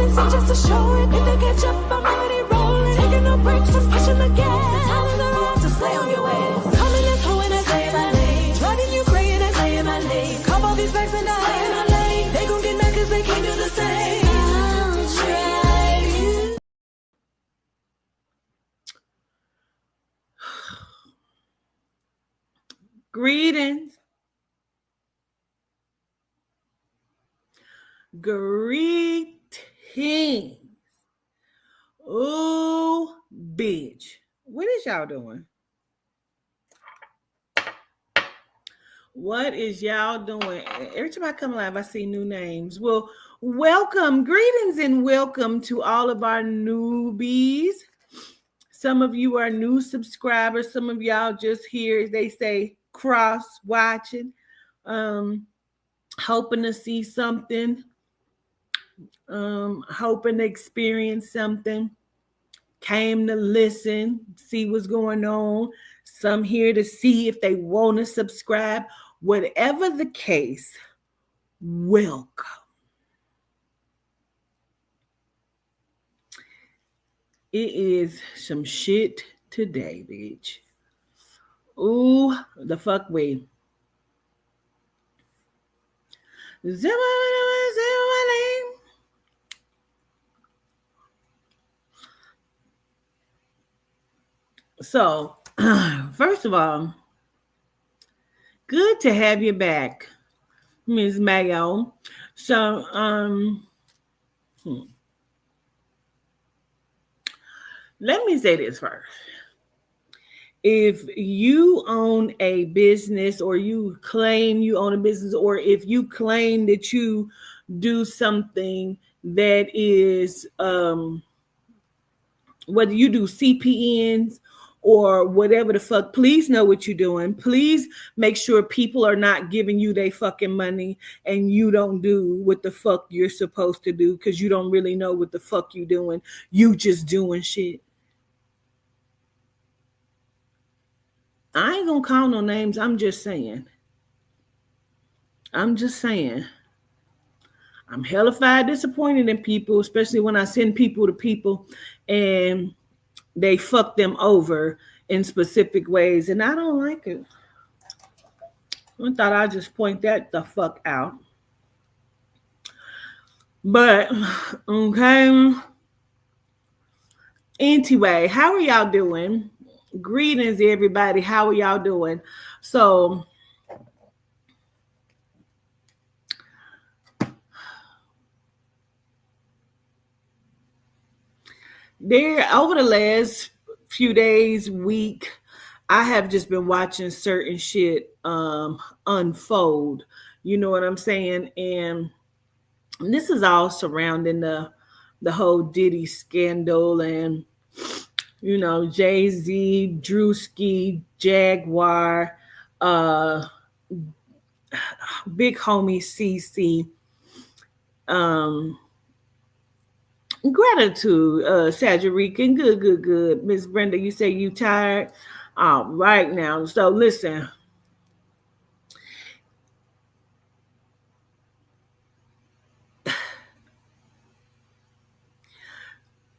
nothing, see just to show it. If they catch up, I'm already rolling. Taking no breaks, just pushing the gas. Time on the road to slay on your ass. Coming this hoe and I say my name. Driving you crazy and I say my name. Cop all these bags and I say my lane. They gon' get mad cause they can't do the same. I'll try you. Greetings. Oh, bitch. What is y'all doing? What is y'all doing? Every time I come live, I see new names. Well, welcome, greetings, and welcome to all of our newbies. Some of you are new subscribers. Some of y'all just here, they say, cross-watching, hoping to see something, hoping to experience something, came to listen, see what's going on. Some here to see if they want to subscribe. Whatever the case, welcome. It is some shit today, bitch. Ooh, the fuck way. So, first of all, good to have you back, Ms. Mayo. So, let me say this first. If you own a business or you claim you own a business, or if you claim that you do something that is, whether you do CPNs or whatever the fuck, please know what you're doing. Please make sure people are not giving you their fucking money and you don't do what the fuck you're supposed to do because you don't really know what the fuck you're doing. You just doing shit. I ain't gonna call no names. I'm just saying. I'm hellified disappointed in people, especially when I send people to people and they fuck them over in specific ways, and I don't like it. I thought I'd just point that the fuck out. But, okay. Anyway, how are y'all doing? Greetings, everybody. How are y'all doing? So, there, over the last few days, week, I have just been watching certain shit unfold. You know what I'm saying? And this is all surrounding the whole Diddy scandal and, you know, Jay-Z, Drewski, Jaguar, big homie CC. Gratitude, Sajarican. Good. Miss Brenda, you say you tired? All right now. So listen.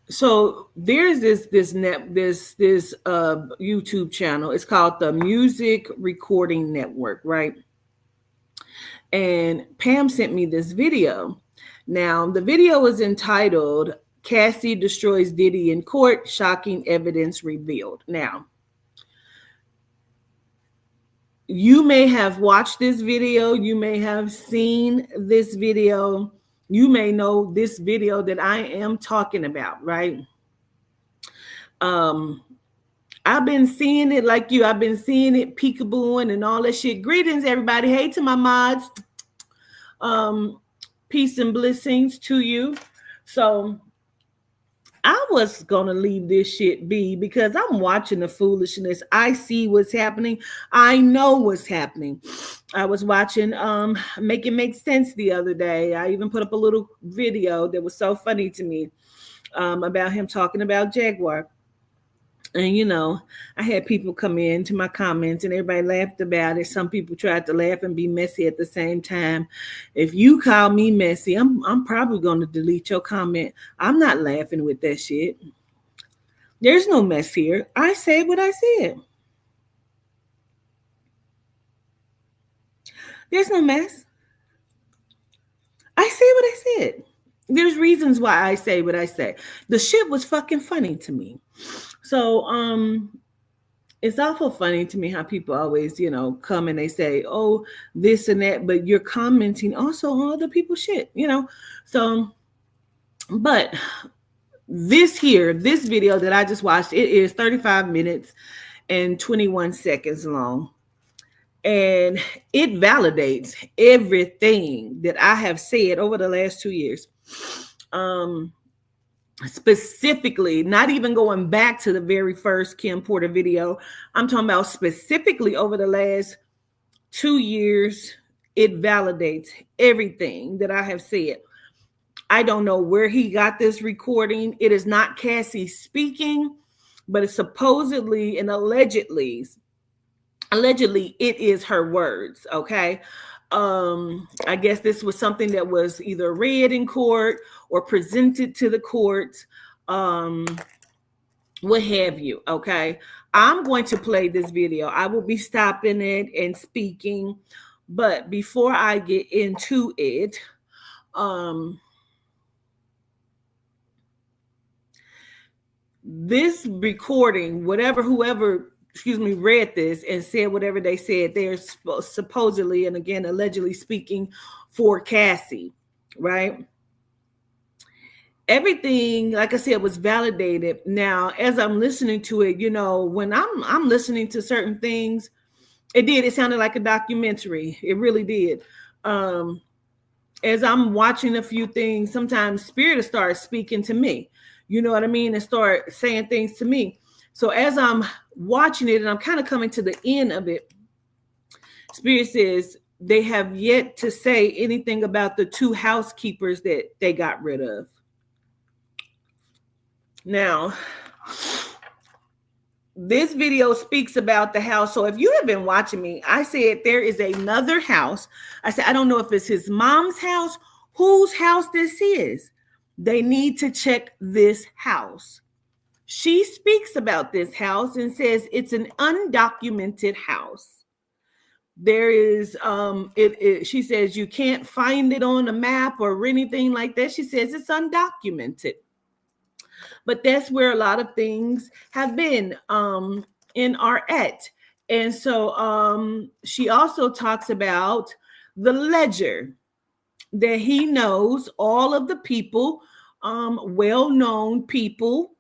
So there's this YouTube channel. It's called the Music Recording Network, right? And Pam sent me this video. Now, the video is entitled Cassie Destroys Diddy in Court, Shocking Evidence Revealed. Now, you may have watched this video. You may have seen this video. You may know this video that I am talking about, right? I've been seeing it like you. I've been seeing it peekabooing and all that shit. Greetings, everybody. Hey to my mods. Peace and blessings to you. So I was going to leave this shit be because I'm watching the foolishness. I see what's happening. I know what's happening. I was watching Make It Make Sense the other day. I even put up a little video that was so funny to me about him talking about Jaguar. And I had people come into my comments and everybody laughed about it. Some people tried to laugh and be messy at the same time. If you call me messy, I'm probably going to delete your comment. I'm not laughing with that shit. There's no mess here. I said what I said. There's no mess. I say what I said. There's reasons why I say what I say. The shit was fucking funny to me. So, it's awful funny to me how people always, come and they say, oh, this and that, but you're commenting also on other people's shit, So, but this video that I just watched, it is 35 minutes and 21 seconds long. And it validates everything that I have said over the last 2 years. Specifically, not even going back to the very first Kim Porter video. I'm talking about specifically over the last 2 years. It validates everything that I have said. I don't know where he got this recording. It is not Cassie speaking, but it's supposedly and allegedly it is her words. Okay. I guess this was something that was either read in court or presented to the courts, what have you. Okay. I'm going to play this video. I will be stopping it and speaking, but before I get into it, this recording, whoever read this and said whatever they said, they're supposedly and again allegedly speaking for Cassie, right? Everything, like I said, was validated. Now, as I'm listening to it, when I'm listening to certain things, it sounded like a documentary. It really did. As I'm watching a few things, sometimes Spirit starts speaking to me. You know what I mean? And start saying things to me. So as I'm watching it and I'm kind of coming to the end of it, Spirit says they have yet to say anything about the 2 housekeepers that they got rid of. Now, this video speaks about the house. So if you have been watching me, I said there is another house. I said, I don't know if it's his mom's house, whose house this is. They need to check this house. She speaks about this house and says it's an undocumented house. There is, she says you can't find it on a map or anything like that. She says it's undocumented. But that's where a lot of things have been and are at. And so she also talks about the ledger that he knows all of the people, well-known people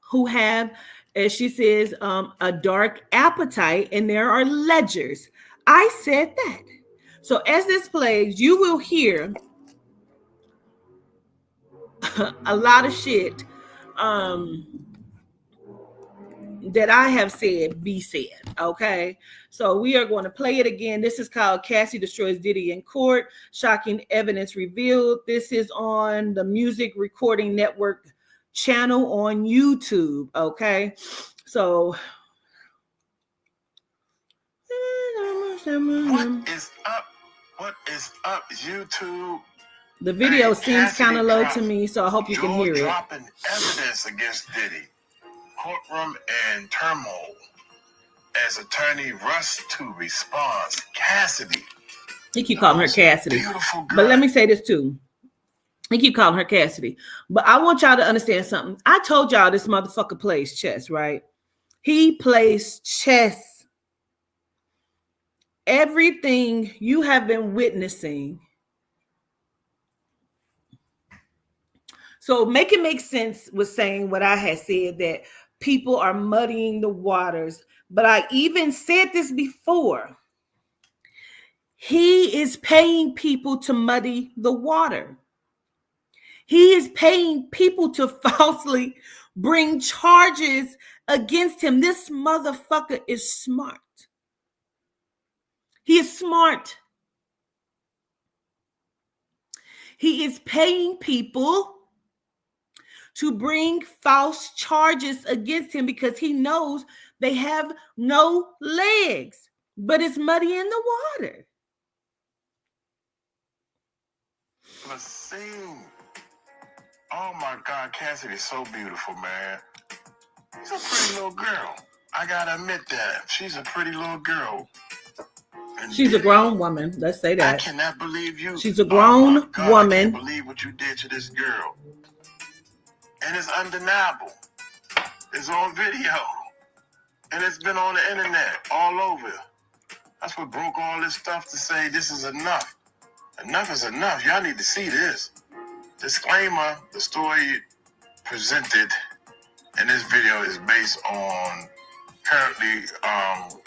who have, as she says, a dark appetite, and there are ledgers. I said that. So as this plays, you will hear a lot of shit that I have said be said. Okay. So we are going to play it again. This is called Cassie Destroys Diddy in Court. Shocking Evidence Revealed. This is on the Music Recording Network channel on YouTube. Okay. So what is up? What is up, YouTube? The video seems kind of low to me, so I hope you can hear it. Dropping evidence against Diddy. Courtroom and turmoil as attorney rushed to response. Cassidy. He keep calling her Cassidy. But let me say this too. He keep calling her Cassidy. But I want y'all to understand something. I told y'all this motherfucker plays chess, right? He plays chess. Everything you have been witnessing. So make it make sense with saying what I had said, that people are muddying the waters. But I even said this before. He is paying people to muddy the water. He is paying people to falsely bring charges against him. This motherfucker is smart. He is smart. He is paying people to bring false charges against him because he knows they have no legs, but it's muddy in the water. The scene. Oh my God, Cassidy's so beautiful, man. She's a pretty little girl. I gotta admit that. She's a pretty little girl. And She's a Diddy, grown woman. Let's say I that. cannot believe you. She's a Oh grown my God, I woman. can't believe what you did to this girl. And it's undeniable. It's on video. And it's been on the internet all over. That's what broke all this stuff to say this is enough. Enough is enough. Y'all need to see this. Disclaimer, the story presented in this video is based on currently, y'all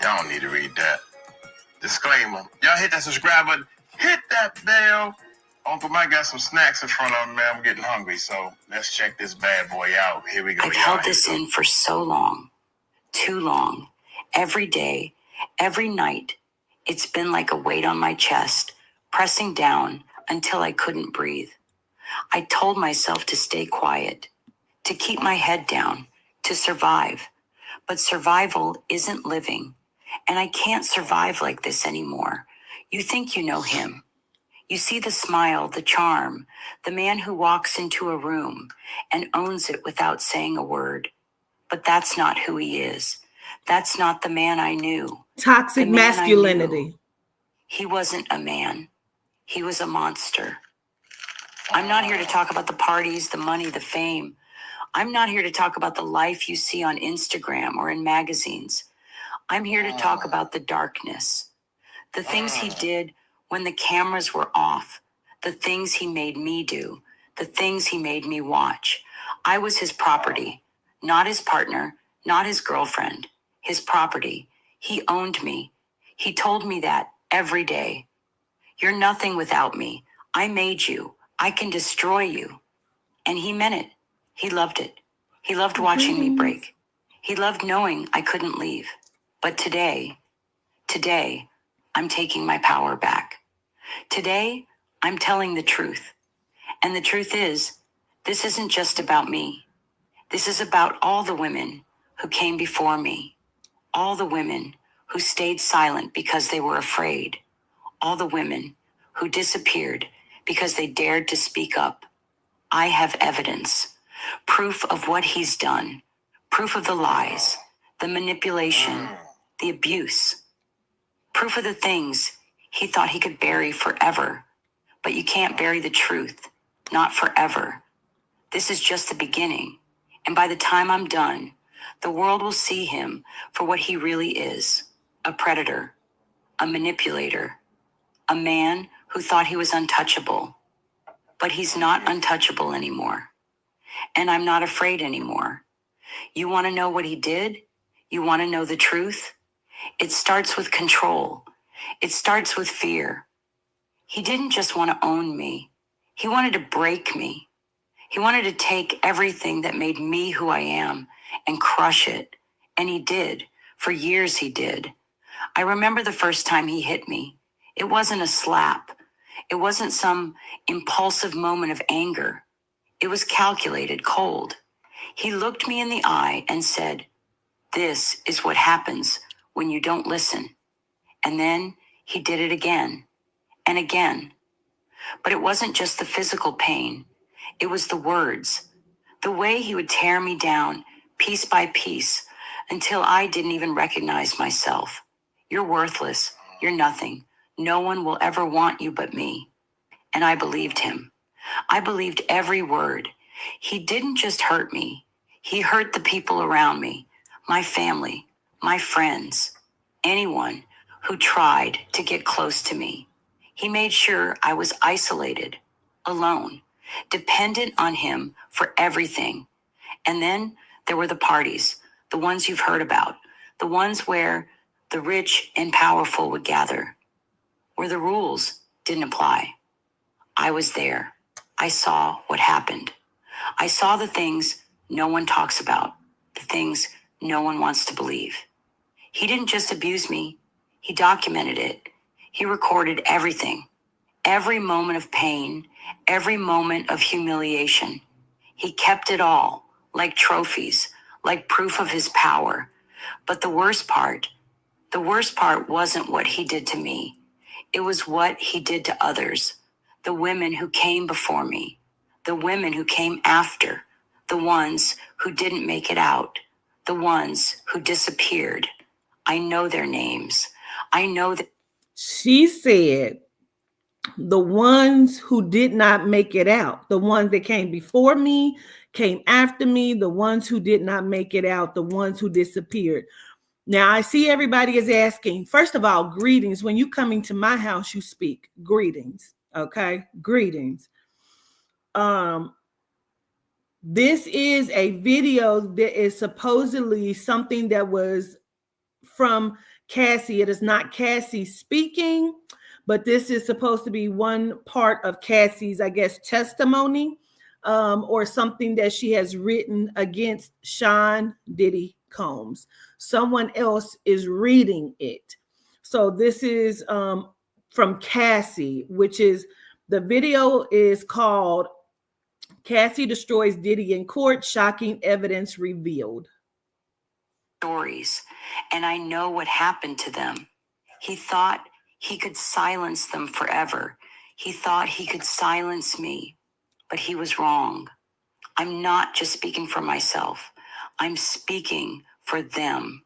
don't need to read that. Disclaimer. Y'all hit that subscribe button. Hit that bell. Uncle Mike got some snacks in front of him, man. I'm getting hungry, so let's check this bad boy out. Here we go. I've held this in for so long. Too long. Every day, every night. It's been like a weight on my chest, pressing down until I couldn't breathe. I told myself to stay quiet, to keep my head down, to survive. But survival isn't living, and I can't survive like this anymore. You think you know him. You see the smile, the charm, the man who walks into a room and owns it without saying a word. But that's not who he is. That's not the man I knew. Toxic The man I knew. masculinity. He wasn't a man. He was a monster. I'm not here to talk about the parties, the money, the fame. I'm not here to talk about the life you see on Instagram or in magazines. I'm here to talk about the darkness. The things he did when the cameras were off. The things he made me do. The things he made me watch. I was his property, not his partner, not his girlfriend. His property. He owned me. He told me that every day. You're nothing without me. I made you. I can destroy you. And he meant it. He loved it. He loved watching me break. He loved knowing I couldn't leave. But today, I'm taking my power back. Today, I'm telling the truth. And the truth is, this isn't just about me. This is about all the women who came before me. All the women who stayed silent because they were afraid. All the women who disappeared because they dared to speak up. I have evidence, proof of what he's done, proof of the lies, the manipulation, the abuse, proof of the things he thought he could bury forever. But you can't bury the truth, not forever. This is just the beginning. And by the time I'm done, the world will see him for what he really is, a predator, a manipulator, a man who thought he was untouchable. But he's not untouchable anymore. And I'm not afraid anymore. You want to know what he did? You want to know the truth? It starts with control. It starts with fear. He didn't just want to own me. He wanted to break me. He wanted to take everything that made me who I am and crush it. And he did. For years he did. I remember the first time he hit me. It wasn't a slap. It wasn't some impulsive moment of anger. It was calculated, cold. He looked me in the eye and said, "This is what happens when you don't listen." And then he did it again and again. But it wasn't just the physical pain. It was the words, the way he would tear me down piece by piece until I didn't even recognize myself. You're worthless. You're nothing. No one will ever want you but me. And I believed him. I believed every word. He didn't just hurt me. He hurt the people around me, my family, my friends, anyone who tried to get close to me. He made sure I was isolated, alone, dependent on him for everything. And then there were the parties, the ones you've heard about, the ones where the rich and powerful would gather, where the rules didn't apply. I was there. I saw what happened. I saw the things no one talks about, the things no one wants to believe. He didn't just abuse me. He documented it. He recorded everything. Every moment of pain, every moment of humiliation. He kept it all, like trophies, like proof of his power. But the worst part wasn't what he did to me. It was what he did to others. The women who came before me, the women who came after, the ones who didn't make it out, the ones who disappeared. I know their names. I know that. She said, the ones who did not make it out, the ones that came before me, came after me, the ones who did not make it out, the ones who disappeared. Now, I see everybody is asking, first of all, greetings. When you come into my house, you speak greetings, okay? Greetings. This is a video that is supposedly something that was from Cassie. It is not Cassie speaking, but this is supposed to be one part of Cassie's, I guess, testimony, or something that she has written against Sean Diddy Combs. Someone else is reading it. So this is from Cassie, which is, the video is called Cassie Destroys Diddy in Court, Shocking Evidence Revealed. Stories, and I know what happened to them. He thought he could silence them forever. He thought he could silence me, but he was wrong. I'm not just speaking for myself. I'm speaking for them.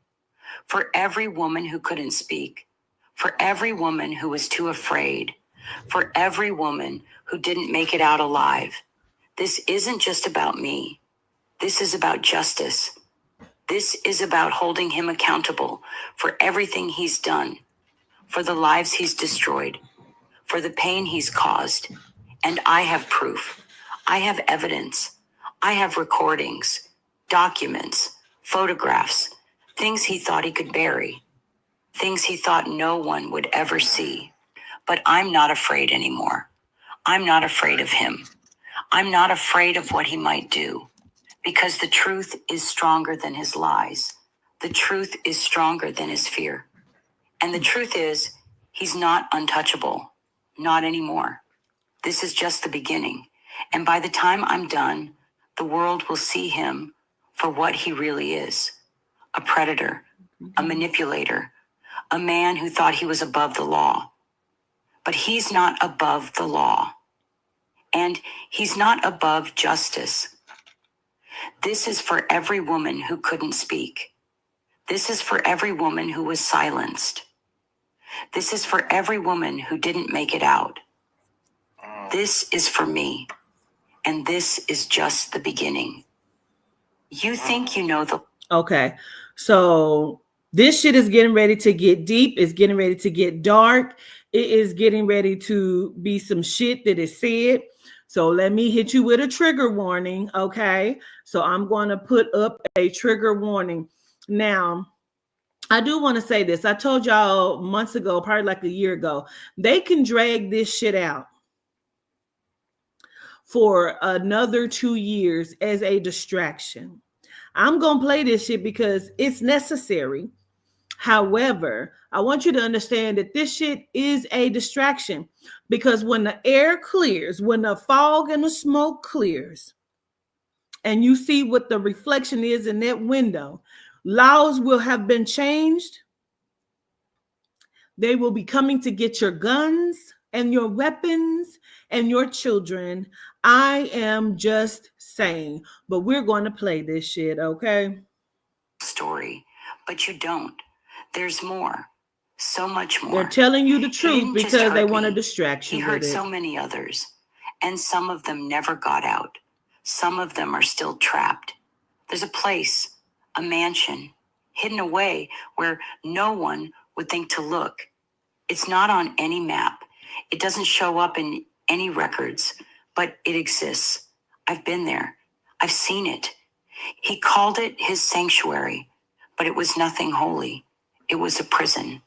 For every woman who couldn't speak. For every woman who was too afraid. For every woman who didn't make it out alive. This isn't just about me. This is about justice. This is about holding him accountable for everything he's done, for the lives he's destroyed, for the pain he's caused. And I have proof. I have evidence. I have recordings, documents, photographs, things he thought he could bury, things he thought no one would ever see. But I'm not afraid anymore. I'm not afraid of him. I'm not afraid of what he might do. Because the truth is stronger than his lies. The truth is stronger than his fear. And the truth is, he's not untouchable. Not anymore. This is just the beginning. And by the time I'm done, the world will see him for what he really is. A predator, a manipulator, a man who thought he was above the law. But he's not above the law. And he's not above justice. This is for every woman who couldn't speak. This is for every woman who was silenced. This is for every woman who didn't make it out. This is for me. And this is just the beginning. You think you know the... Okay, so this shit is getting ready to get deep. It's getting ready to get dark. It is getting ready to be some shit that is said. So let me hit you with a trigger warning, okay? So I'm going to put up a trigger warning. Now, I do want to say this. I told y'all months ago, probably like a year ago, they can drag this shit out for another 2 years as a distraction. I'm going to play this shit because it's necessary. However, I want you to understand that this shit is a distraction, because when the air clears, when the fog and the smoke clears, and you see what the reflection is in that window, laws will have been changed. They will be coming to get your guns and your weapons and your children. I am just saying, but we're going to play this shit, okay? Story, but you don't. There's more. So much more. They're telling you the He truth didn't just because they hurt want to me. distract you He with hurt it. so many others, and some of them never got out. Some of them are still trapped. There's a place, a mansion, hidden away where no one would think to look. It's not on any map. It doesn't show up in any records, but it exists. I've been there. I've seen it. He called it his sanctuary, but it was nothing holy. It was a prison,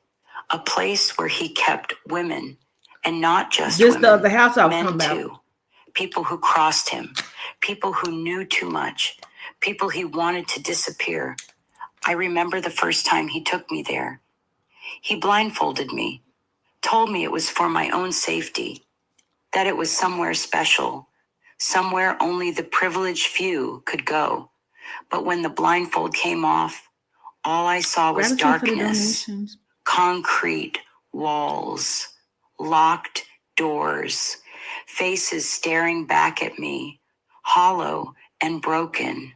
a place where he kept women, and not just This women, the other house I was men talking about. too. People who crossed him, people who knew too much, people he wanted to disappear. I remember the first time he took me there. He blindfolded me, told me it was for my own safety. that it was somewhere special, somewhere only the privileged few could go. But when the blindfold came off, all I saw was Gratitude for the darkness, donations. concrete walls, locked doors, faces staring back at me, hollow and broken.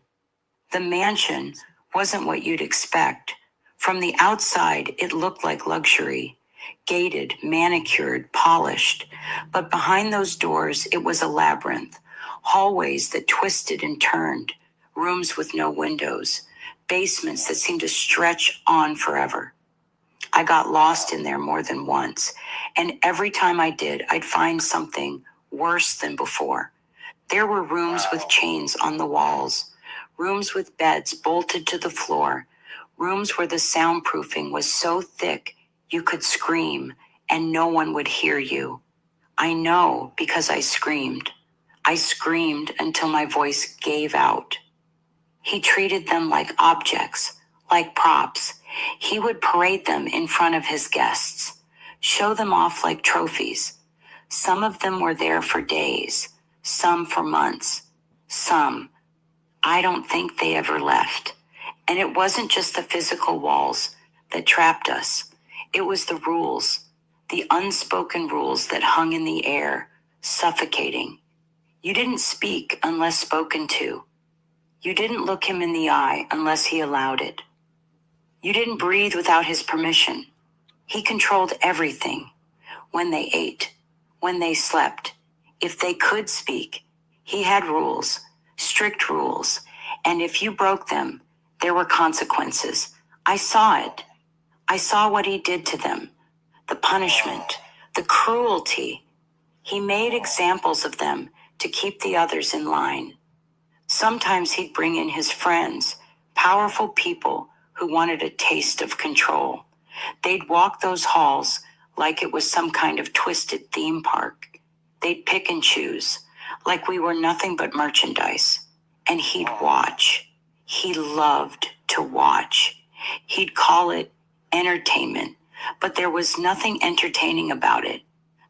The mansion wasn't what you'd expect. From the outside, it looked like luxury, gated, manicured, polished. But behind those doors, it was a labyrinth, hallways that twisted and turned, rooms with no windows, basements that seemed to stretch on forever. I got lost in there more than once, and every time I did, I'd find something worse than before. There were rooms with chains on the walls, rooms with beds bolted to the floor, rooms where the soundproofing was so thick you could scream and no one would hear you. I know because I screamed. I screamed until my voice gave out. He treated them like objects, like props. He would parade them in front of his guests, show them off like trophies. Some of them were there for days, some for months, some, I don't think they ever left. And it wasn't just the physical walls that trapped us. It was the rules, the unspoken rules that hung in the air, suffocating. You didn't speak unless spoken to. You didn't look him in the eye unless he allowed it. You didn't breathe without his permission. He controlled everything. When they ate, when they slept, if they could speak, he had rules, strict rules. And if you broke them, there were consequences. I saw it. I saw what he did to them, the punishment, the cruelty. He made examples of them to keep the others in line. Sometimes he'd bring in his friends, powerful people who wanted a taste of control. They'd walk those halls like it was some kind of twisted theme park. They'd pick and choose, like we were nothing but merchandise. And he'd watch. He loved to watch. He'd call it entertainment, but there was nothing entertaining about it.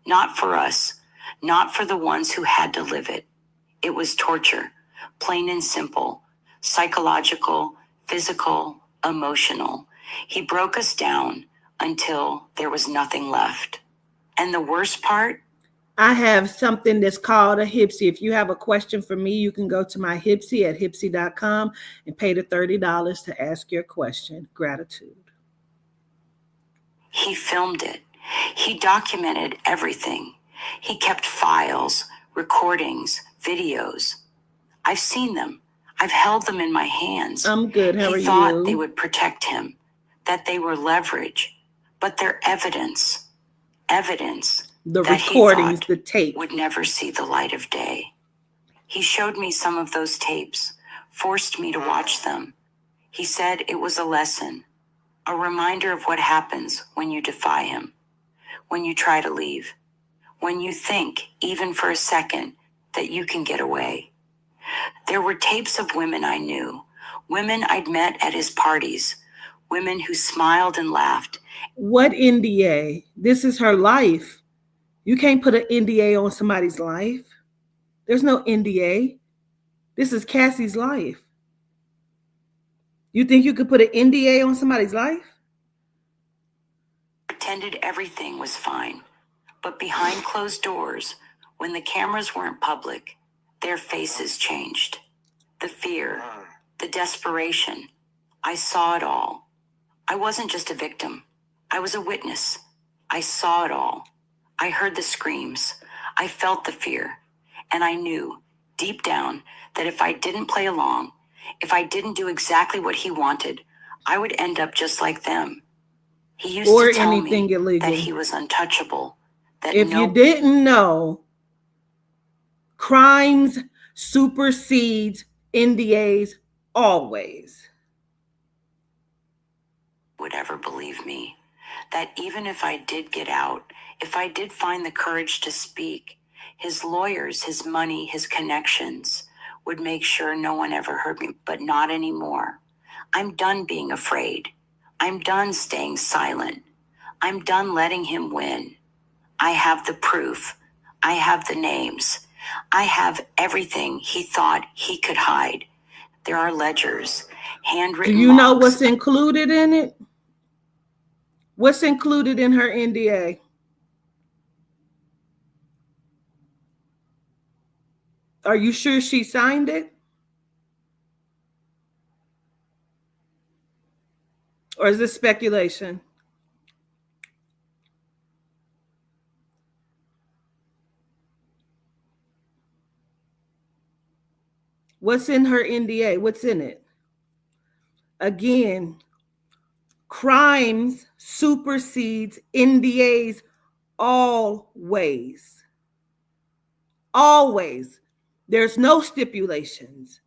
Not for us, not for the ones who had to live it. It was torture, plain and simple, psychological, physical, emotional. He broke us down until there was nothing left. And the worst part? I have something that's called a Hipsy. If you have a question for me, you can go to my Hipsy at hipsy.com and pay the $30 to ask your question. Gratitude. He filmed it. He documented everything. He kept files, recordings, videos. I've seen them. I've held them in my hands. I'm good. How are you? He thought they would protect him, that they were leverage, but they're evidence. The that recordings, he the tape. would never see the light of day. He showed me some of those tapes, forced me to watch them. He said it was a lesson, a reminder of what happens when you defy him, when you try to leave, when you think, even for a second, that you can get away. There were tapes of women I knew, women I'd met at his parties, women who smiled and laughed. What NDA? This is her life. You can't put an NDA on somebody's life. There's no NDA. This is Cassie's life. You think you could put an NDA on somebody's life? Pretended everything was fine. But behind closed doors, when the cameras weren't public, their faces changed. The fear, the desperation. I saw it all. I wasn't just a victim. I was a witness. I saw it all. I heard the screams. I felt the fear. And I knew, deep down, that if I didn't play along, if I didn't do exactly what he wanted, I would end up just like them. He used to tell me illegal. that he was untouchable. That if you didn't know, crimes supersedes NDAs always. Would ever believe me. That even if I did get out, if I did find the courage to speak, his lawyers, his money, his connections would make sure no one ever heard me, but not anymore. I'm done being afraid. I'm done staying silent. I'm done letting him win. I have the proof. I have the names. I have everything he thought he could hide. There are ledgers, handwritten Do you know logs. what's included in it? What's included in her NDA? Are you sure she signed it? Or is this speculation? What's in her NDA? What's in it? Again, crimes supersedes NDAs always. Always. There's no stipulations.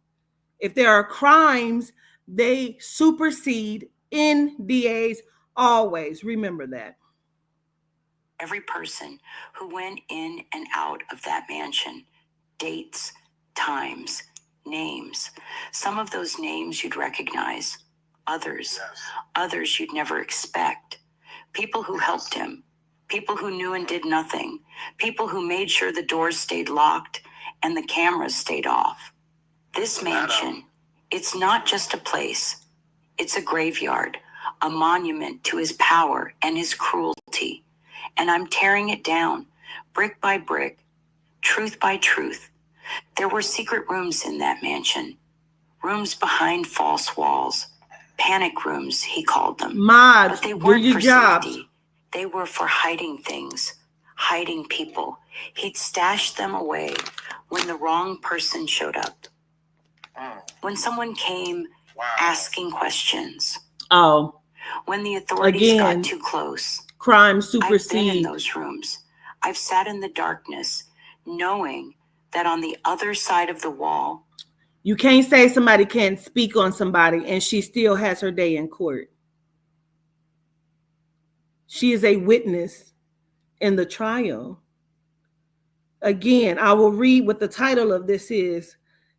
If there are crimes, they supersede NDAs always. Remember that. Every person who went in and out of that mansion, dates, times, names. Some of those names you'd recognize, others you'd never expect. People who helped him, people who knew and did nothing, people who made sure the doors stayed locked and the cameras stayed off. This mansion, it's not just a place, it's a graveyard, a monument to his power and his cruelty. And I'm tearing it down, brick by brick, truth by truth. There were secret rooms in that mansion, rooms behind false walls, panic rooms, he called them. Mods, But they do weren't your for jobs. safety. They were for hiding things, hiding people. He'd stashed them away when the wrong person showed up. When someone came asking questions. Oh, When the authorities again, got too close. crime I've been in supersedes. those rooms. I've sat in the darkness, knowing that on the other side of the wall. You can't say somebody can't speak on somebody and she still has her day in court. She is a witness in the trial. Again, I will read what the title of this is.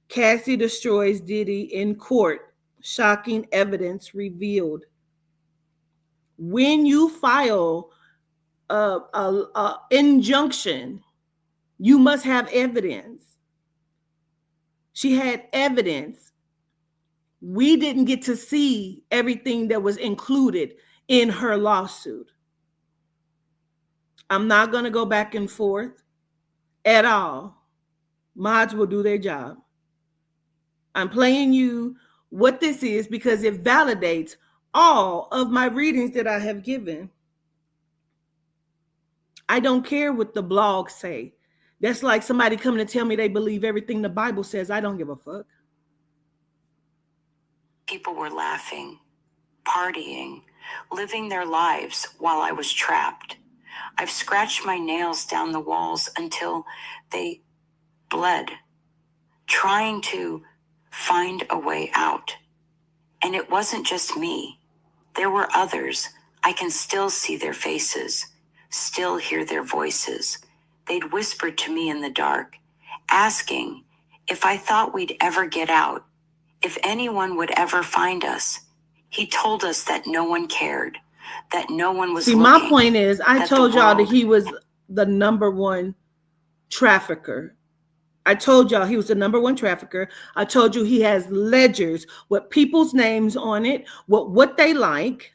Cassie destroys Diddy in court. Shocking evidence revealed. When you file a injunction, you must have evidence. She had evidence. We didn't get to see everything that was included in her lawsuit. I'm not going to go back and forth at all. Mods will do their job. I'm playing you what this is because it validates all of my readings that I have given. I don't care what the blogs say. That's like somebody coming to tell me they believe everything the Bible says. I don't give a fuck. People were laughing, partying, living their lives while I was trapped. I've scratched my nails down the walls until they bled, trying to find a way out. And it wasn't just me. There were others. I can still see their faces, still hear their voices. They'd whispered to me in the dark, asking if I thought we'd ever get out, if anyone would ever find us. He told us that no one cared, that no one was looking. See, my point is, I told y'all that world- he was the number one trafficker. I told y'all he was the number one trafficker. I told you he has ledgers with people's names on it, what they like.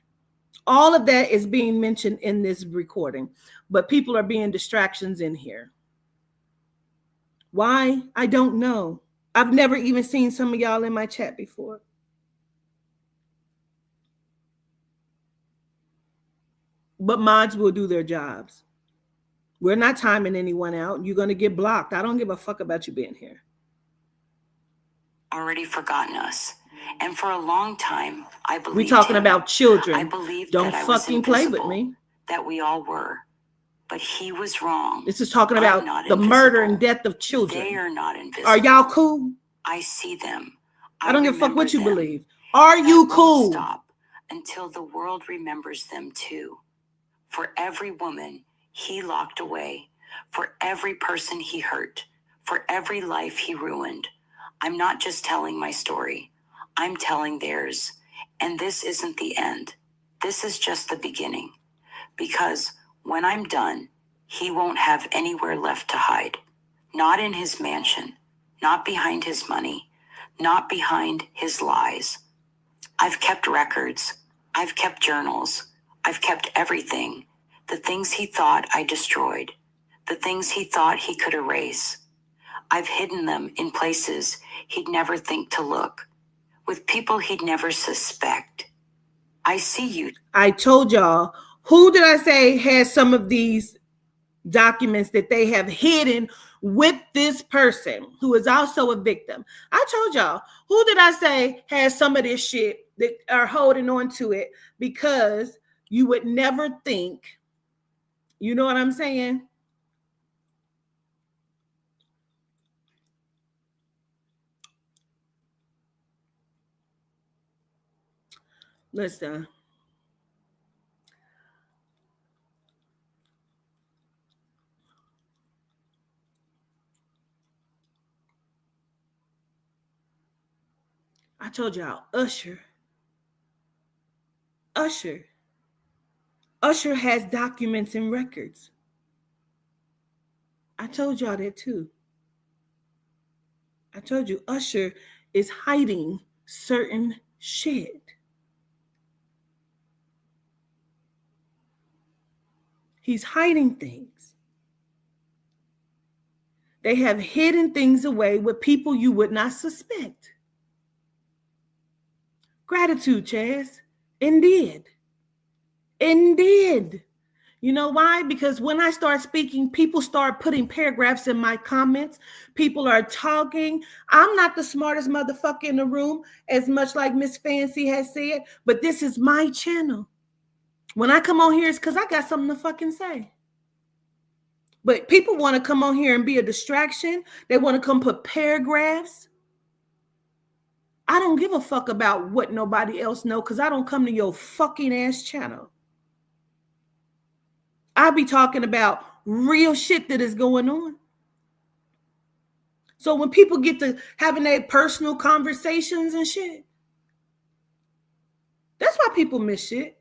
All of that is being mentioned in this recording, but people are being distractions in here. Why? I don't know. I've never even seen some of y'all in my chat before. But mods will do their jobs. We're not timing anyone out. You're going to get blocked. I don't give a fuck about you being here. Already forgotten us. And for a long time, I believed We're talking him. about children. I believed Don't that I was fucking play with invisible, me. that we all were. But he was wrong. This is talking I'm about not the murder and invisible. death of children. They are not invisible. Are y'all cool? I see them. I don't give a fuck what you remember them. believe. Are That you won't cool? Stop until the world remembers them too. For every woman he locked away, for every person he hurt, for every life he ruined. I'm not just telling my story. I'm telling theirs. And this isn't the end. This is just the beginning. Because when I'm done, he won't have anywhere left to hide. Not in his mansion, not behind his money, not behind his lies. I've kept records. I've kept journals. I've kept everything. The things he thought I destroyed. The things he thought he could erase. I've hidden them in places he'd never think to look, with people he'd never suspect. I see you. I told y'all, who did I say has some of these documents that they have hidden with this person who is also a victim? I told y'all, who did I say has some of this shit that are holding on to it because you would never think, you know what I'm saying? Listen. I told y'all, Usher has documents and records. I told y'all that too. I told you, Usher is hiding certain shit. He's hiding things. They have hidden things away with people you would not suspect. Gratitude, Chaz. Indeed. You know why? Because when I start speaking, people start putting paragraphs in my comments. People are talking. I'm not the smartest motherfucker in the room, as much like Miss Fancy has said, but this is my channel. When I come on here, it's because I got something to fucking say. But people want to come on here and be a distraction. They want to come put paragraphs. I don't give a fuck about what nobody else know because I don't come to your fucking ass channel. I be talking about real shit that is going on. So when people get to having their personal conversations and shit, that's why people miss shit.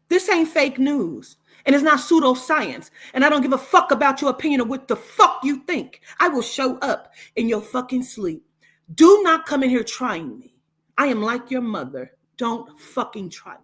This ain't fake news. And it's not pseudoscience. And I don't give a fuck about your opinion of what the fuck you think. I will show up in your fucking sleep. Do not come in here trying me. I am like your mother. Don't fucking try me.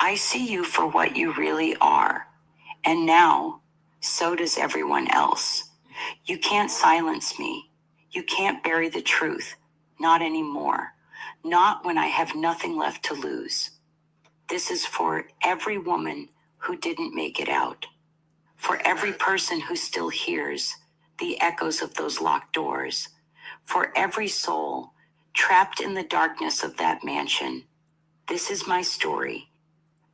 I see you for what you really are. And now, so does everyone else. You can't silence me. You can't bury the truth. Not anymore. Not when I have nothing left to lose. This is for every woman who didn't make it out. For every person who still hears the echoes of those locked doors, for every soul trapped in the darkness of that mansion. This is my story,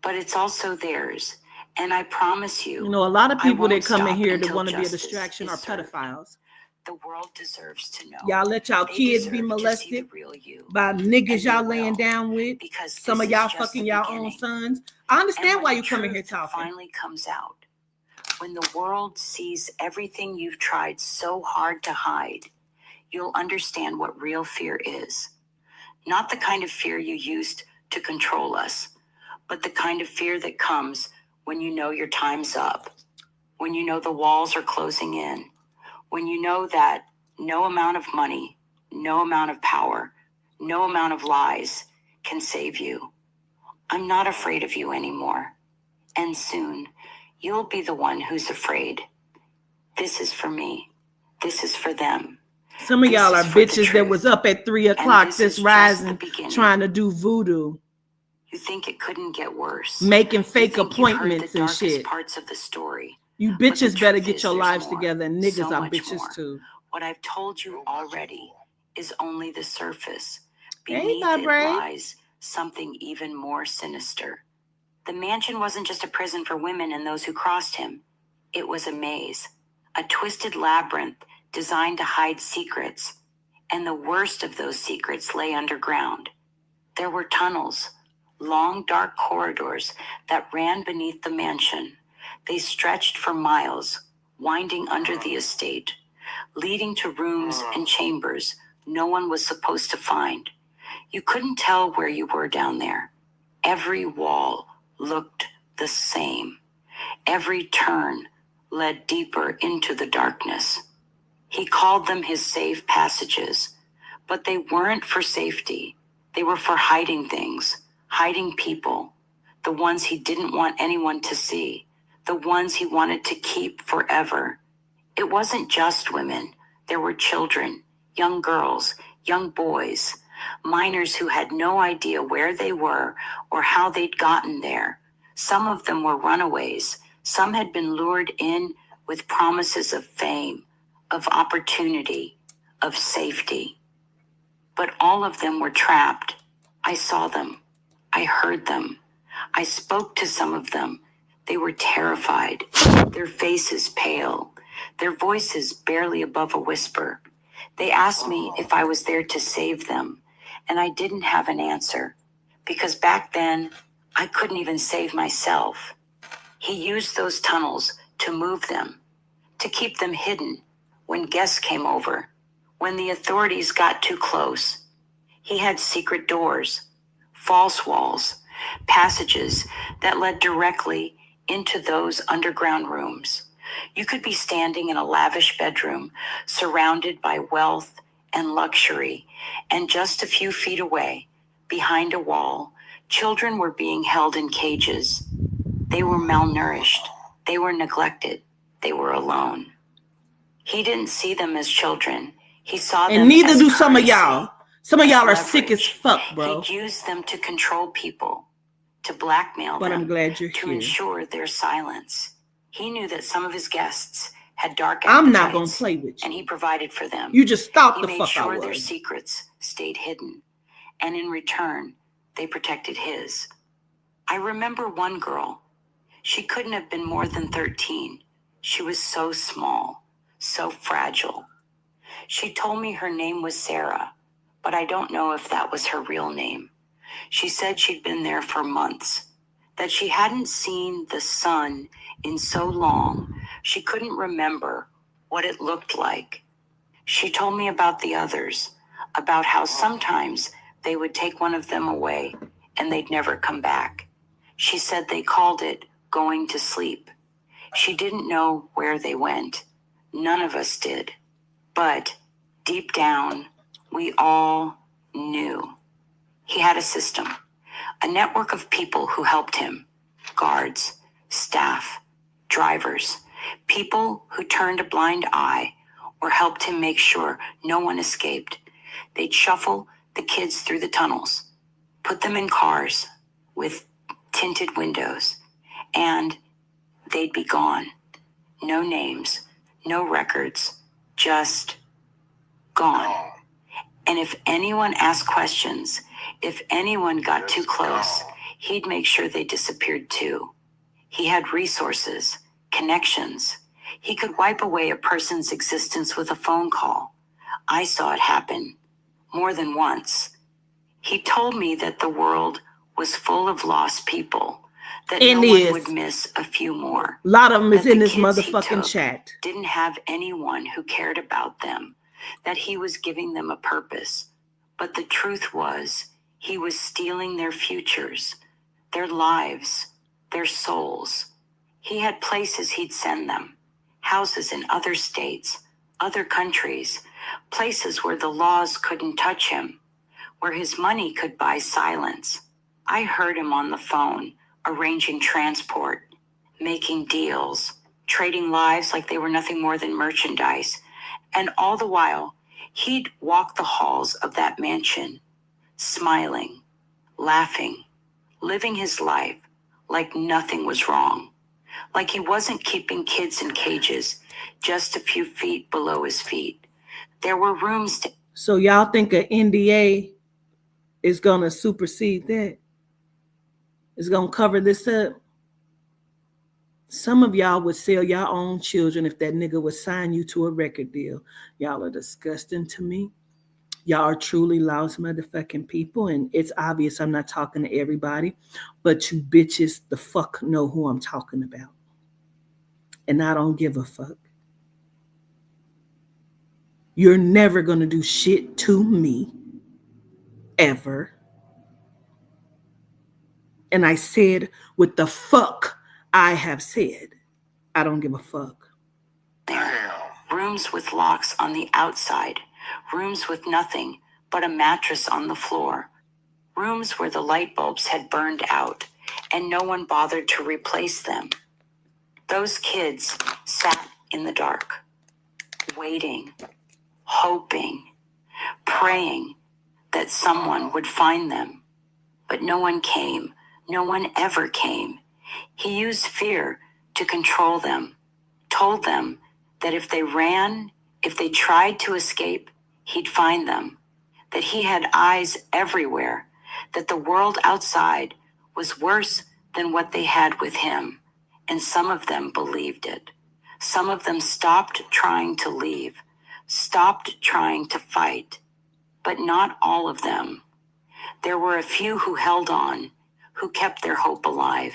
but it's also theirs. And I promise you, You know, a lot of I people that won't come in stop here that until want to be a justice distraction is are served. pedophiles. The world deserves to know. Y'all let y'all They kids be deserve to see the molested real you. by And niggas they y'all laying will, down with. because Some this of y'all is just fucking the y'all own beginning. sons. I And understand when why the you come in here truth talking. finally comes out, when the world sees everything you've tried so hard to hide, you'll understand what real fear is. Not the kind of fear you used to control us, but the kind of fear that comes when you know your time's up, when you know the walls are closing in, when you know that no amount of money, no amount of power, no amount of lies can save you. I'm not afraid of you anymore. And soon, you'll be the one who's afraid. This is for me. This is for them. Some of This y'all are is for the bitches that was truth. up at 3 And o'clock this this is just rising the beginning. trying to do voodoo, You think it couldn't get worse. making You fake think you've heard appointments the and darkest shit. parts of the story. You But the bitches better truth get is your there's lives more, together. And niggas so are much bitches more. too. What I've told you already is only the surface. Hey, Beneath my it brave. lies something even more sinister. The mansion wasn't just a prison for women and those who crossed him. It was a maze, a twisted labyrinth designed to hide secrets. And the worst of those secrets lay underground. There were tunnels, long dark corridors that ran beneath the mansion. They stretched for miles, winding under the estate, leading to rooms and chambers no one was supposed to find. You couldn't tell where you were down there. Every wall looked the same. Every turn led deeper into the darkness. He called them his safe passages, but they weren't for safety. They were for hiding things, hiding people, the ones he didn't want anyone to see, the ones he wanted to keep forever. It wasn't just women. There were children, young girls, young boys, minors who had no idea where they were or how they'd gotten there. Some of them were runaways. Some had been lured in with promises of fame, of opportunity, of safety. But all of them were trapped. I saw them. I heard them. I spoke to some of them. They were terrified, their faces pale, their voices barely above a whisper. They asked me if I was there to save them, and I didn't have an answer, because back then, I couldn't even save myself. He used those tunnels to move them, to keep them hidden when guests came over, when the authorities got too close. He had secret doors, false walls, passages that led directly into those underground rooms. You could be standing in a lavish bedroom, surrounded by wealth and luxury, and just a few feet away, behind a wall, children were being held in cages. They were malnourished. They were neglected. They were alone. He didn't see them as children. He saw them And neither as do some of currency, y'all. Some of as y'all are sick as leverage. fuck, bro. He'd use them to control people, to blackmail But them, I'm glad you're to here. ensure their silence. He knew that some of his guests had dark I'm not gonna appetites, play with and you. he provided for them. You just thought He the made fuck I sure their was. secrets stayed hidden, and in return, they protected his. I remember one girl. She couldn't have been more than 13. She was so small, so fragile. She told me her name was Sarah, but I don't know if that was her real name. She said she'd been there for months, that she hadn't seen the sun in so long, she couldn't remember what it looked like. She told me about the others, about how sometimes they would take one of them away and they'd never come back. She said they called it going to sleep. She didn't know where they went. None of us did. But deep down, we all knew. He had a system, a network of people who helped him, guards, staff, drivers, people who turned a blind eye or helped him make sure no one escaped. They'd shuffle the kids through the tunnels, put them in cars with tinted windows, and they'd be gone. No names, no records, just gone. And if anyone asked questions, if anyone got too close, he'd make sure they disappeared too. He had resources, connections. He could wipe away a person's existence with a phone call. I saw it happen more than once. He told me that the world was full of lost people, that And no one is. would miss a few more. A lot of them is That in the this kids he motherfucking took chat. didn't have anyone who cared about them, that he was giving them a purpose. But the truth was, he was stealing their futures, their lives, their souls. He had places he'd send them, houses in other states, other countries, places where the laws couldn't touch him, where his money could buy silence. I heard him on the phone, arranging transport, making deals, trading lives like they were nothing more than merchandise. And all the while, he'd walk the halls of that mansion, smiling, laughing, living his life like nothing was wrong, like he wasn't keeping kids in cages just a few feet below his feet. There were rooms to... So y'all think an NDA is going to supersede that? It's going to cover this up? Some of y'all would sell your own children if that nigga would sign you to a record deal. Y'all are disgusting to me. Y'all are truly lousy motherfucking people, and it's obvious I'm not talking to everybody, but you bitches the fuck know who I'm talking about. And I don't give a fuck. You're never going to do shit to me, ever. And I said what the fuck I have said. I don't give a fuck. There. Rooms with locks on the outside. Rooms with nothing but a mattress on the floor. Rooms where the light bulbs had burned out and no one bothered to replace them. Those kids sat in the dark, waiting, hoping, praying that someone would find them. But no one came. No one ever came. He used fear to control them, told them that if they ran, if they tried to escape, he'd find them, that he had eyes everywhere, that the world outside was worse than what they had with him. And some of them believed it. Some of them stopped trying to leave, stopped trying to fight, but not all of them. There were a few who held on, who kept their hope alive.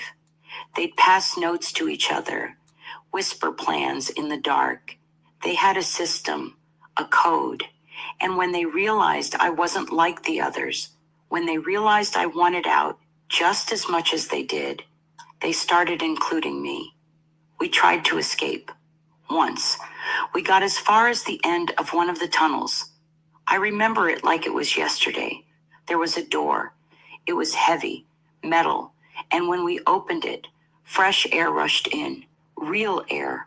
They'd pass notes to each other, whisper plans in the dark. They had a system, a code. And when they realized I wasn't like the others, when they realized I wanted out just as much as they did, they started including me. We tried to escape. Once, we got as far as the end of one of the tunnels. I remember it like it was yesterday. There was a door. It was heavy, metal, and when we opened it, fresh air rushed in, real air,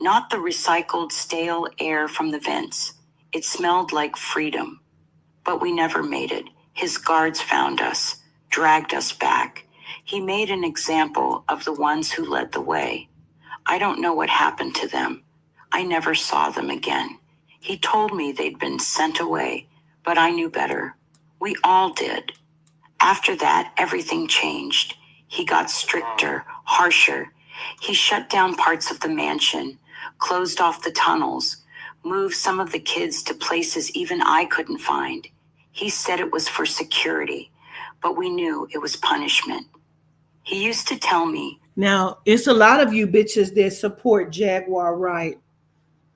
not the recycled, stale air from the vents. It smelled like freedom. But we never made it. His guards found us, dragged us back. He made an example of the ones who led the way. I don't know what happened to them. I never saw them again. He told me they'd been sent away, but I knew better. We all did. After that, everything changed. He got stricter, harsher. He shut down parts of the mansion, closed off the tunnels, moved some of the kids to places even I couldn't find. He said it was for security, but we knew it was punishment. He used to tell me, now, it's a lot of you bitches that support Jaguar Wright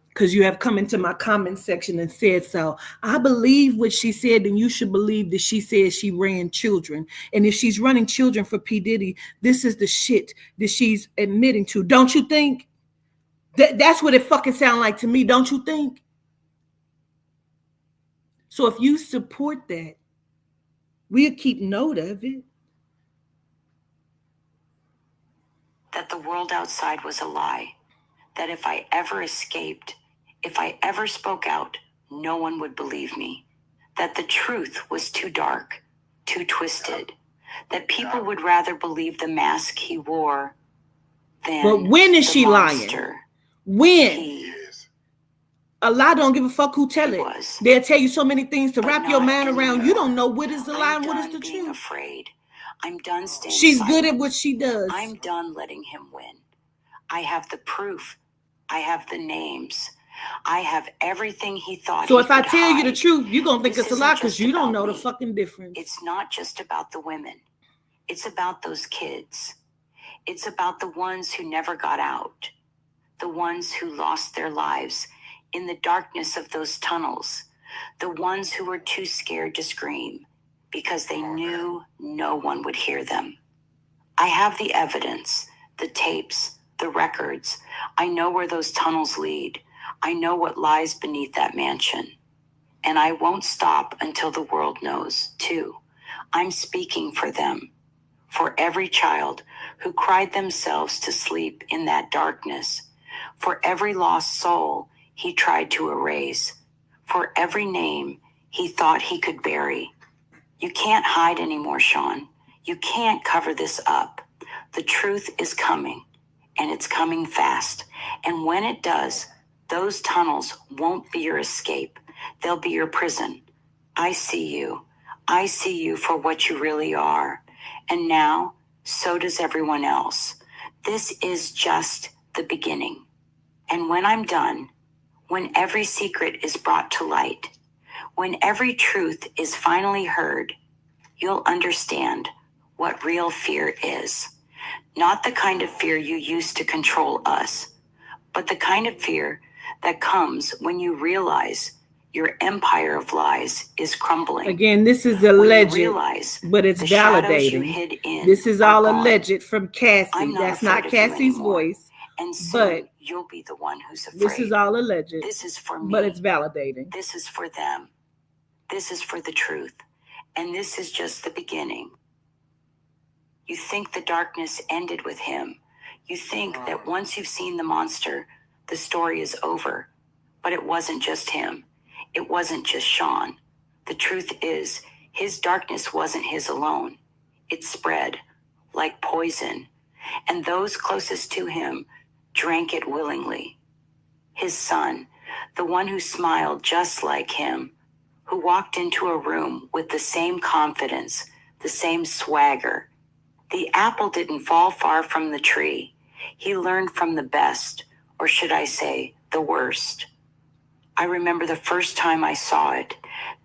because you have come into my comment section and said so. I believe what she said, and you should believe that she said she ran children. And if she's running children for P. Diddy, this is the shit that she's admitting to. Don't you think? That's what it fucking sound like to me, don't you think? So if you support that, we'll keep note of it. that the world outside was a lie, that if I ever escaped, if I ever spoke out, no one would believe me, that the truth was too dark, too twisted, that people would rather believe the mask he wore than But when is the she monster. lying? When? Yes. Allah don't give a fuck who tell He it. was. They'll tell you so many things to But wrap your not mind around. You anymore. don't know what is the lie and what is I'm the done being truth. afraid. I'm done staying She's silent. good at what she does. I'm done letting him win. I have the proof. I have the names. I have everything he thought So he if I could tell you the hide. truth, you're going to think This it's a isn't lie because just you don't about know the me. fucking difference. It's not just about the women. It's about those kids. It's about the ones who never got out. The ones who lost their lives in the darkness of those tunnels. The ones who were too scared to scream because they knew no one would hear them. I have the evidence, the tapes, the records. I know where those tunnels lead. I know what lies beneath that mansion. And I won't stop until the world knows, too. I'm speaking for them, for every child who cried themselves to sleep in that darkness, for every lost soul he tried to erase, for every name he thought he could bury. You can't hide anymore, Sean. You can't cover this up. The truth is coming, and it's coming fast. And when it does, those tunnels won't be your escape. They'll be your prison. I see you. I see you for what you really are. And now, so does everyone else. This is just the beginning. And when I'm done, when every secret is brought to light, when every truth is finally heard, you'll understand what real fear is. Not the kind of fear you use to control us, but the kind of fear that comes when you realize your empire of lies is crumbling. Again, this is When you alleged, realize but it's the shadows you validating. hid in This is are all gone. alleged from Cassie. I'm not That's not afraid of you Cassie's anymore. voice. And soon But you'll be the one who's afraid. this is all alleged, This is for me. but it's validating. This is for them. This is for the truth. And this is just the beginning. You think the darkness ended with him. You think that once you've seen the monster, the story is over. But it wasn't just him. It wasn't just Sean. The truth is, his darkness wasn't his alone. It spread like poison, and those closest to him drank it willingly. His son, the one who smiled just like him, who walked into a room with the same confidence, the same swagger. The apple didn't fall far from the tree. He learned from the best, or should I say, the worst. I remember the first time I saw it,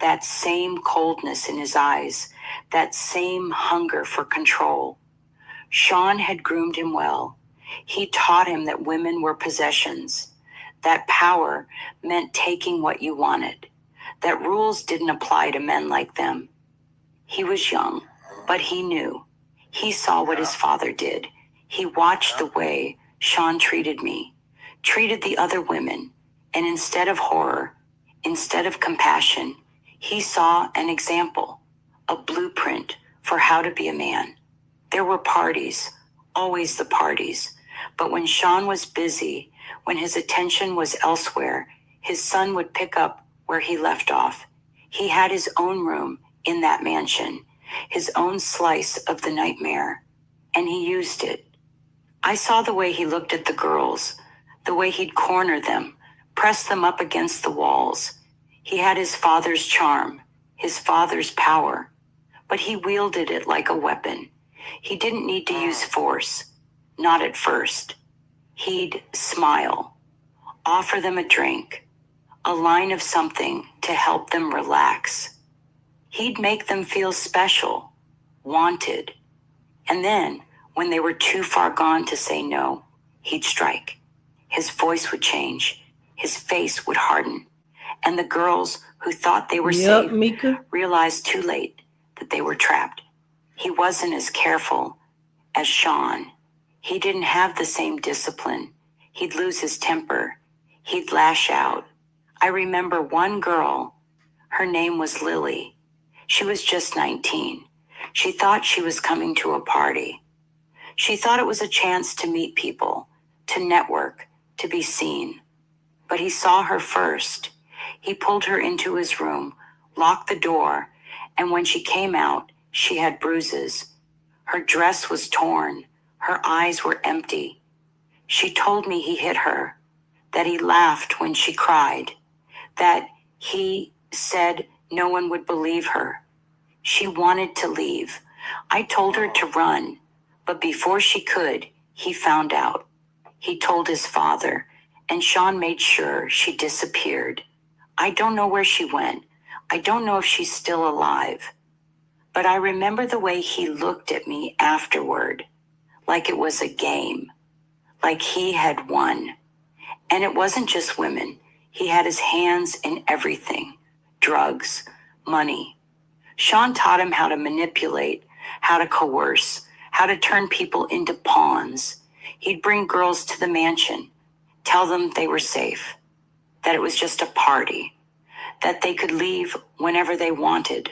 that same coldness in his eyes, that same hunger for control. Sean had groomed him well. He taught him that women were possessions, that power meant taking what you wanted, that rules didn't apply to men like them. He was young, but he knew. He saw what his father did. He watched the way Sean treated me, treated the other women, and instead of horror, instead of compassion, he saw an example, a blueprint for how to be a man. There were parties, always the parties, but when Sean was busy, when his attention was elsewhere, his son would pick up where he left off. He had his own room in that mansion, his own slice of the nightmare, and he used it. I saw the way he looked at the girls, the way he'd corner them, press them up against the walls. He had his father's charm, his father's power, but he wielded it like a weapon. He didn't need to use force, not at first. He'd smile, offer them a drink, a line of something to help them relax. He'd make them feel special, wanted. And then, when they were too far gone to say no, he'd strike. His voice would change. His face would harden. And the girls who thought they were safe Mika. realized too late that they were trapped. He wasn't as careful as Sean. He didn't have the same discipline. He'd lose his temper. He'd lash out. I remember one girl. Her name was Lily. She was just 19. She thought she was coming to a party. She thought it was a chance to meet people, to network, to be seen. But he saw her first. He pulled her into his room, locked the door, and when she came out, she had bruises. Her dress was torn. Her eyes were empty. She told me he hit her. that he laughed when she cried, that he said no one would believe her. She wanted to leave. I told her to run, but before she could, he found out. He told his father, and Sean made sure she disappeared. I don't know where she went. I don't know if she's still alive. But I remember the way he looked at me afterward, like it was a game, like he had won. And it wasn't just women. He had his hands in everything: drugs, money. Sean taught him how to manipulate, how to coerce, how to turn people into pawns. He'd bring girls to the mansion, tell them they were safe, that it was just a party, that they could leave whenever they wanted.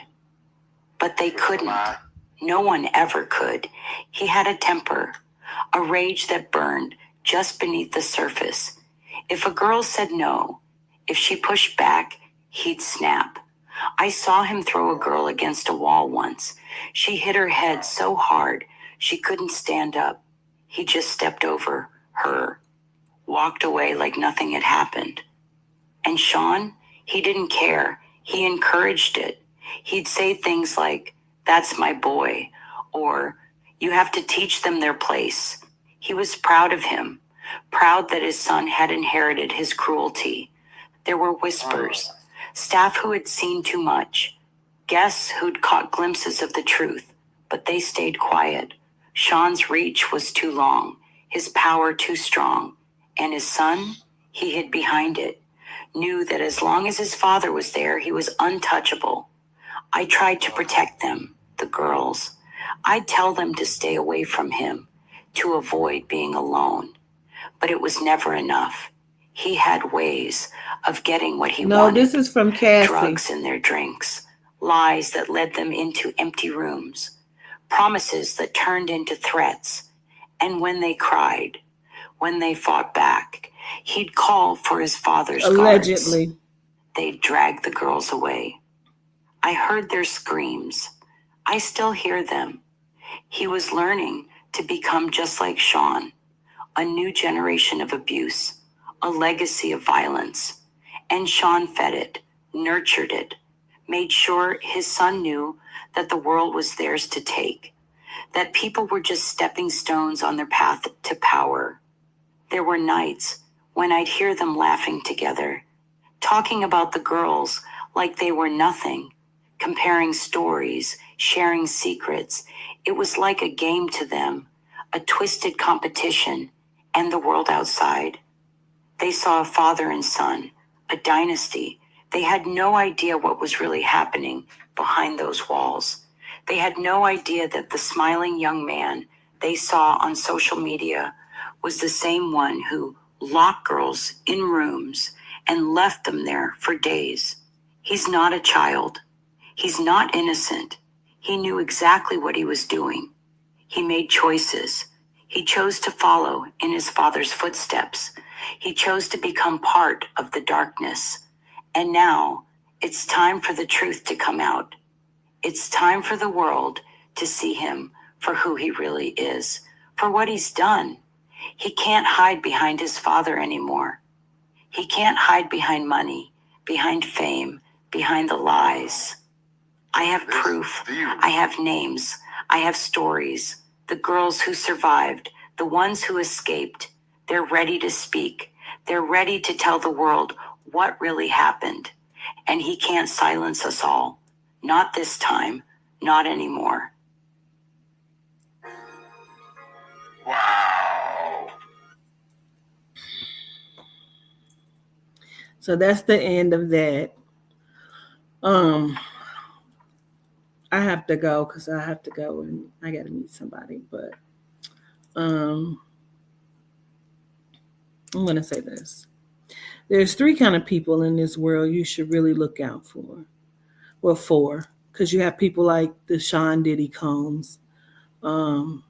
But they couldn't. No one ever could. He had a temper, a rage that burned just beneath the surface. If a girl said no, if she pushed back, he'd snap. I saw him throw a girl against a wall once. She hit her head so hard she couldn't stand up. He just stepped over her, walked away like nothing had happened. And Sean, he didn't care. He encouraged it. He'd say things like, "That's my boy," or "You have to teach them their place." He was proud of him, proud that his son had inherited his cruelty. There were whispers, staff who had seen too much, guests who'd caught glimpses of the truth, but they stayed quiet. Sean's reach was too long, his power too strong, and his son, he hid behind it, knew that as long as his father was there, he was untouchable. I tried to protect them, the girls. I'd tell them to stay away from him, to avoid being alone. But it was never enough. He had ways of getting what he wanted. No, this is from Cassie. Drugs in their drinks, lies that led them into empty rooms, promises that turned into threats. And when they cried, when they fought back, he'd call for his father's allegedly guards. They'd drag the girls away. I heard their screams. I still hear them. He was learning to become just like Sean, a new generation of abuse, a legacy of violence. And Sean fed it, nurtured it, made sure his son knew that the world was theirs to take, that people were just stepping stones on their path to power. There were nights when I'd hear them laughing together, talking about the girls like they were nothing, comparing stories, sharing secrets. It was like a game to them, a twisted competition, and the world outside. They saw a father and son, a dynasty. They had no idea what was really happening behind those walls. They had no idea that the smiling young man they saw on social media was the same one who locked girls in rooms and left them there for days. He's not a child. He's not innocent. He knew exactly what he was doing. He made choices. He chose to follow in his father's footsteps. He chose to become part of the darkness. And now it's time for the truth to come out. It's time for the world to see him for who he really is, for what he's done. He can't hide behind his father anymore. He can't hide behind money, behind fame, behind the lies. I have proof. I have names. I have stories. The girls who survived, the ones who escaped, they're ready to speak. They're ready to tell the world what really happened. And he can't silence us all. Not this time. Not anymore. Wow. So that's the end of that. I have to go because I have to go and I got to meet somebody. But I'm going to say this. There's 3 kind of people in this world you should really look out for. Well, 4, because you have people like the Sean Diddy Combs and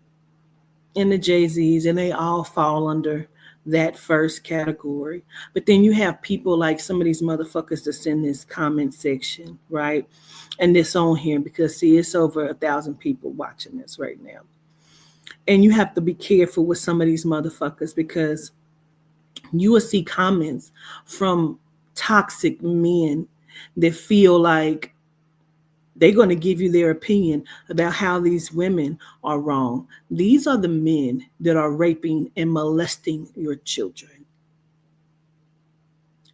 the Jay-Z's, and they all fall under that first category. But then you have people like some of these motherfuckers that's in this comment section, right? And this on here, because see, it's over 1,000 people watching this right now. And you have to be careful with some of these motherfuckers, because You will see comments from toxic men that feel like they're going to give you their opinion about how these women are wrong. These are the men that are raping and molesting your children.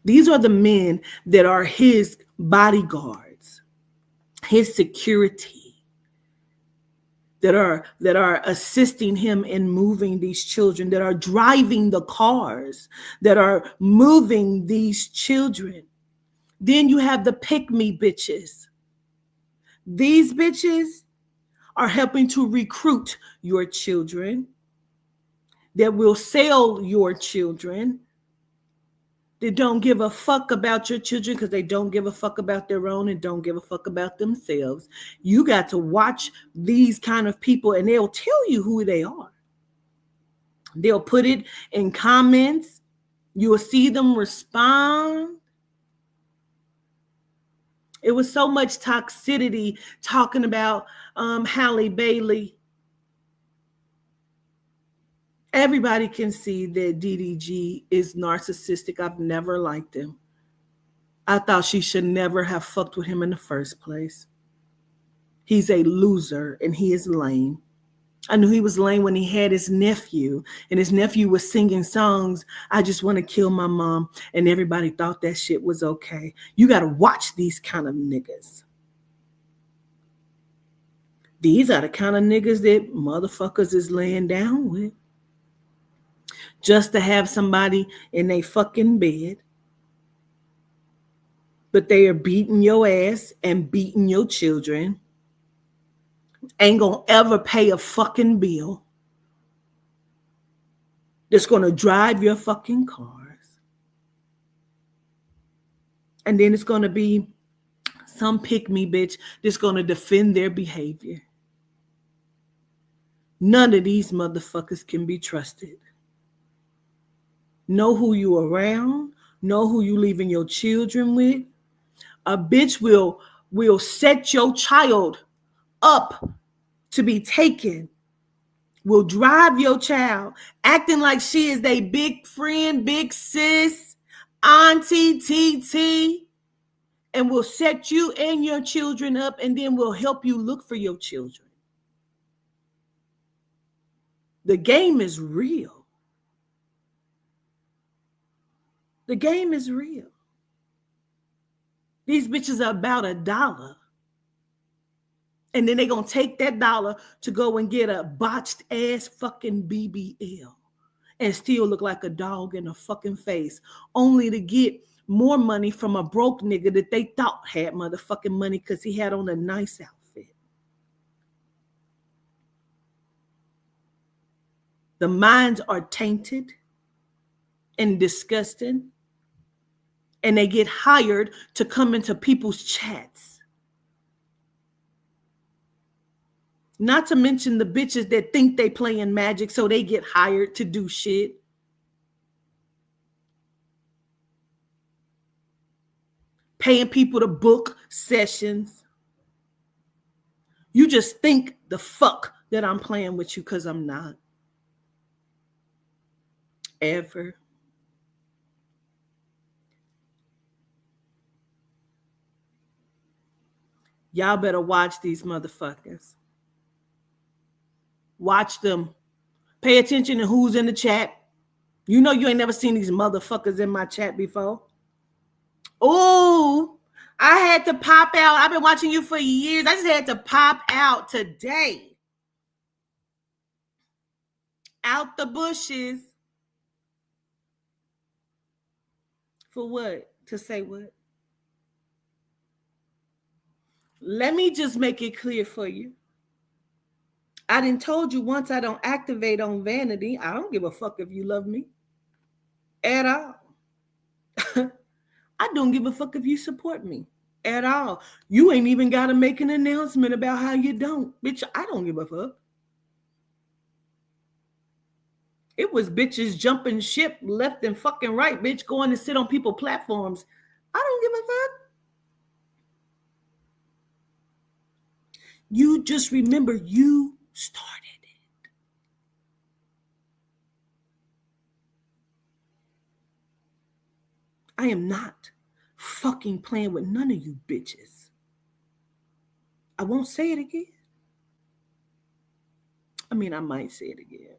These are the men that are his bodyguards, his security, that are assisting him in moving these children, that are driving the cars, that are moving these children. Then you have the pick me bitches. These bitches are helping to recruit your children, that will sell your children. They don't give a fuck about your children because they don't give a fuck about their own and don't give a fuck about themselves. You got to watch these kind of people, and they'll tell you who they are. They'll put it in comments. You will see them respond. It was so much toxicity talking about Halle Bailey. Everybody can see that DDG is narcissistic. I've never liked him. I thought she should never have fucked with him in the first place. He's a loser and he is lame. I knew he was lame when he had his nephew, and his nephew was singing songs, I just want to kill my mom, and everybody thought that shit was okay. You got to watch these kind of niggas. These are the kind of niggas that motherfuckers is laying down with just to have somebody in a fucking bed. But they are beating your ass and beating your children. Ain't gonna ever pay a fucking bill. That's gonna drive your fucking cars. And then it's gonna be some pick-me bitch that's gonna defend their behavior. None of these motherfuckers can be trusted. Know who you around. Know who you leaving your children with. A bitch will set your child up to be taken, will drive your child, acting like she is a big friend, big sis, auntie, TT, and will set you and your children up, and then will help you look for your children. The game is real. The game is real. These bitches are about $1. And then they're going to take that dollar to go and get a botched ass fucking BBL and still look like a dog in a fucking face, only to get more money from a broke nigga that they thought had motherfucking money because he had on a nice outfit. The minds are tainted and disgusting, and they get hired to come into people's chats. Not to mention the bitches that think they playing magic, so they get hired to do shit. Paying people to book sessions. You just think the fuck that I'm playing with you because I'm not. Ever. Y'all better watch these motherfuckers. Watch them. Pay attention to who's in the chat. You know you ain't never seen these motherfuckers in my chat before. Oh, I had to pop out. I've been watching you for years. I just had to pop out today. Out the bushes. For what? To say what? Let me just make it clear for you. I done told you once I don't activate on vanity. I don't give a fuck if you love me. At all. I don't give a fuck if you support me. At all. You ain't even got to make an announcement about how you don't. Bitch, I don't give a fuck. It was bitches jumping ship left and fucking right, bitch, going to sit on people's platforms. I don't give a fuck. You just remember you started it. I am not fucking playing with none of you bitches. I won't say it again. I mean, I might say it again.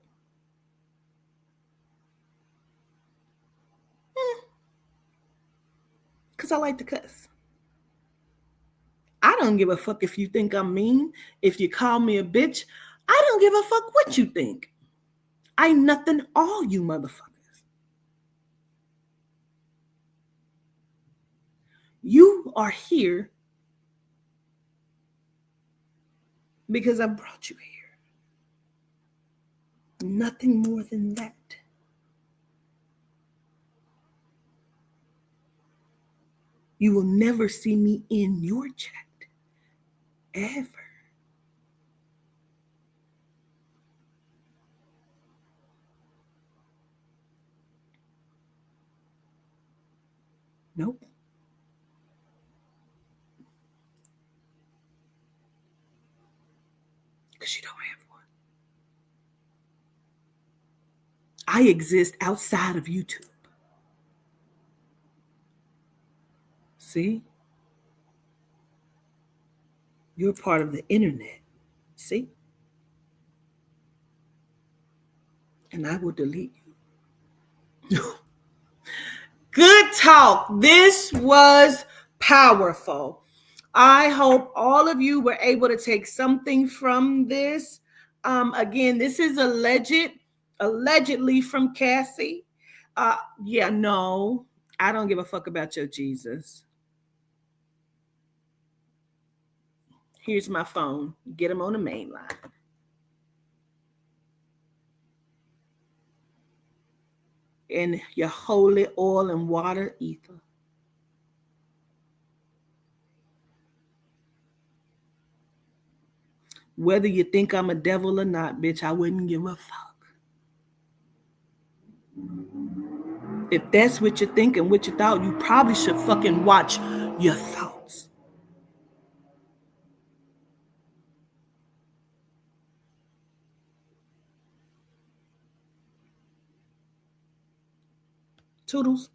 Because I like to cuss. I don't give a fuck if you think I'm mean. If you call me a bitch, I don't give a fuck what you think. I nothing all you motherfuckers. You are here because I brought you here. Nothing more than that. You will never see me in your chat. Ever. Nope. Because you don't have one. I exist outside of YouTube. See? You're part of the internet. See? And I will delete you. Good talk. This was powerful. I hope all of you were able to take something from this. Again, this is allegedly from Cassie. Yeah, no, I don't give a fuck about your Jesus. Here's my phone. Get him on the main line. And your holy oil and water ether. Whether you think I'm a devil or not, bitch, I wouldn't give a fuck. If that's what you think and what you thought, you probably should fucking watch your thoughts. Toodles.